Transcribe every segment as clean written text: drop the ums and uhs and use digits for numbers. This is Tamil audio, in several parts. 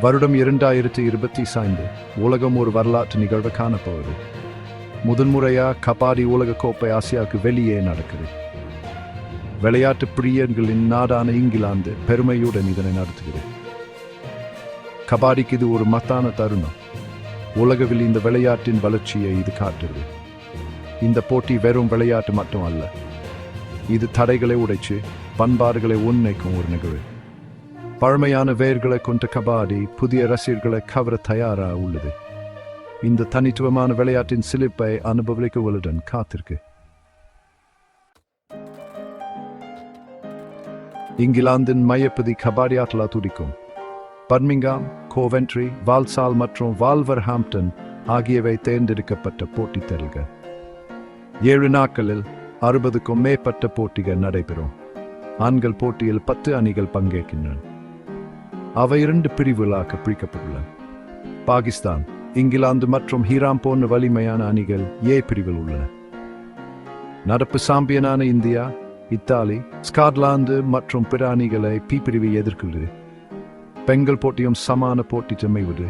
வருடம் 2025 உலகம் ஒரு வரலாற்று நிகழ்வு காணப்போகுது. முதன்முறையா கபாடி உலக கோப்பை ஆசியாவுக்கு வெளியே நடக்குது. விளையாட்டு பிரியர்களின் நாடான இங்கிலாந்து பெருமையுடன் இதனை நடத்துகிறது. கபாடிக்கு இது ஒரு மத்தான தருணம். உலகவில் இந்த விளையாட்டின் வளர்ச்சியை இது காட்டுறது. இந்த போட்டி வெறும் விளையாட்டு மட்டும் அல்ல, இது தடைகளை உடைச்சு பண்பாடுகளை ஒன்றைக்கும் ஒரு நிகழ்வு. பழமையான வேர்களை கொண்ட கபாடி புதிய ரசிகர்களை கவர தயாரா உள்ளது. இந்த தனித்துவமான விளையாட்டின் சிலிப்பை அனுபவிக்கவுடன் காத்திருக்கு. இங்கிலாந்தின் மையப்பதி கபாடி ஆட்டலா துடிக்கும். பர்மிங்காம், கோவென்ட்ரி, வால்சால் மற்றும் வால்வர்ஹாம்ப்டன் ஆகியவை தேர்ந்தெடுக்கப்பட்ட போட்டித் திடல்கள். 7 நாட்களில் 60க்கும் மேற்பட்ட போட்டிகள் நடைபெறும். ஆண்கள் போட்டியில் 10 அணிகள் பங்கேற்கின்றன. அவை 2 பிரிவுகளாக பிரிக்கப்பட்டுள்ளன. பாகிஸ்தான், இங்கிலாந்து மற்றும் ஈரான் போன்ற வலிமையான அணிகள் ஏ பிரிவில் உள்ளன. நடப்பு சாம்பியனான இந்தியா, இத்தாலி, ஸ்காட்லாந்து மற்றும் பிற அணிகளை பி பிரிவை எதிர்க்கிறது. பெண்கள் போட்டியும் சமான போட்டி அமைவது.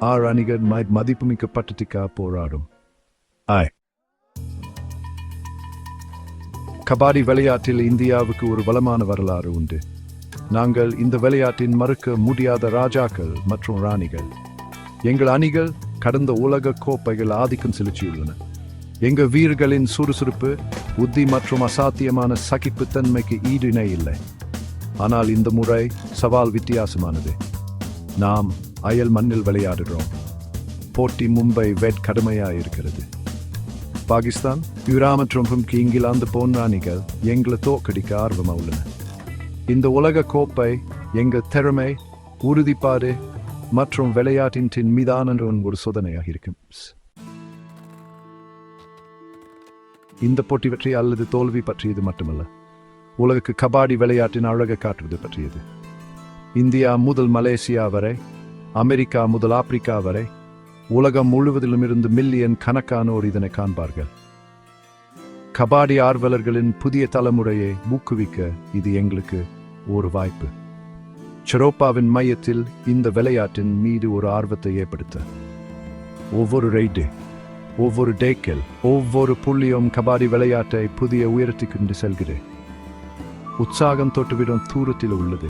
6 அணிகள் மதிப்புமிக்க பட்டத்திற்காக போராடும். கபாடி விளையாட்டில் இந்தியாவுக்கு ஒரு வளமான வரலாறு உண்டு. நாங்கள் இந்த விளையாட்டின் மறுக்க முடியாத ராஜாக்கள் மற்றும் ராணிகள். எங்கள் அணிகள் கடந்த உலக கோப்பைகள் ஆதிக்கம் செலுத்தியுள்ளன. எங்கள் வீரர்களின் சுறுசுறுப்பு, புத்தி மற்றும் அசாத்தியமான சகிப்புத்தன்மைக்கு ஈடு இணை இல்லை. ஆனால் இந்த முறை சவால் வித்தியாசமானது. நாம் அயல் மண்ணில் விளையாடுகிறோம். போட்டி மும்பை வெட் கடுமையாக இருக்கிறது. பாகிஸ்தான், ஈரான் மற்றும் இங்கிலாந்து போன்ற அணிகள் எங்களை தோற்கடிக்க ஆர்வமாக உள்ளன. இந்த உலக கோப்பை எங்கள் திறமை, உறுதிப்பாடு மற்றும் விளையாட்டின் மீதான ஒரு சோதனையாக இருக்கும். இந்த போட்டி வெற்றி அல்லது தோல்வி பற்றியது மட்டுமல்ல, உலகுக்கு கபாடி விளையாட்டின் அழகை காட்டுவது பற்றியது. இந்தியா முதல் மலேசியா வரை, அமெரிக்கா முதல் ஆப்பிரிக்கா வரை, உலகம் முழுவதிலும் இருந்து மில்லியன் கணக்கானோர் இதனை காண்பார்கள். கபாடி ஆர்வலர்களின் புதிய தலைமுறையை ஊக்குவிக்க இது எங்களுக்கு ஒரு வாய்ப்பு. செரோப்பாவின் மையத்தில் இந்த விளையாட்டின் மீது ஒரு ஆர்வத்தை ஏற்படுத்த ஒவ்வொரு ரைடு, ஒவ்வொரு டேக்கில், ஒவ்வொரு புள்ளியும் கபாடி விளையாட்டை புதிய உயரத்துக்கு கொண்டு செல்கிறது. உற்சாகம் தொட்டுவிடும் தூரத்தில் உள்ளது.